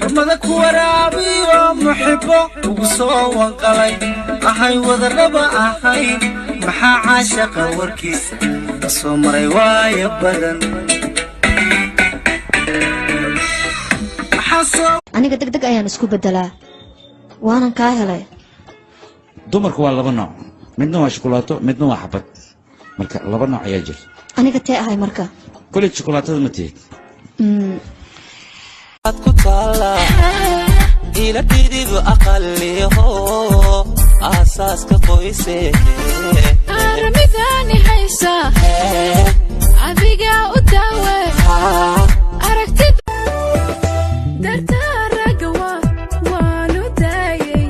حرمة كورابي ومحبة وصو وانقلي أحي وذربا أحي محا عاشق وركيس صومري واي بدن aniga degdeg ayaan isku bedelaa waanan kaa helay dumarku waa laba nooc midna waa shukulaato midna waa xabad marka laba nooc ayaa jira aniga tee ahay marka kulli shukulaatada ma tihid ku taala ila bidib aqalliho asaaska qoyse armidani haysa adiga u daawe aragtid dartaraga waanu daayay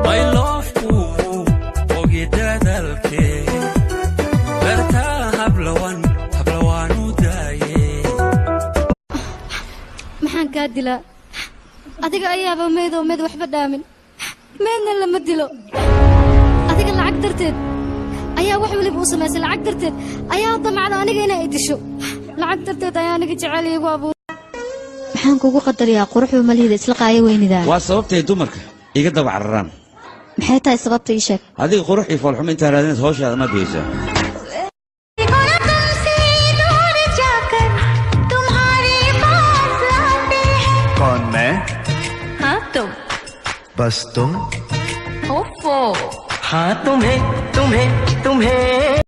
my love ku ogidadalke darta hablawaanu daayay maxaan kaa dilaa adiga ayaaba meedo meed waxba dhaamin meedna lama dilo adiga lacag darteed ayaa wax waliba u samaysay lacag darteed ayaa damacda aniga inay idisho lacag darteed ayaa aniga jecel igu abuur maxaan kugu qadariyaa quruxda malihida isla qaaya weynidaa waa sababtay dumarka iga daba cararaan maxay tahay sababta ii sheeg adiga qurux iyo foolxumo intaa raadinaysa hawshaada ma biyeysaa कौन मैं हाँ तुम बस तुम ओफो हाँ तुम्हें तुम्हें तुम्हें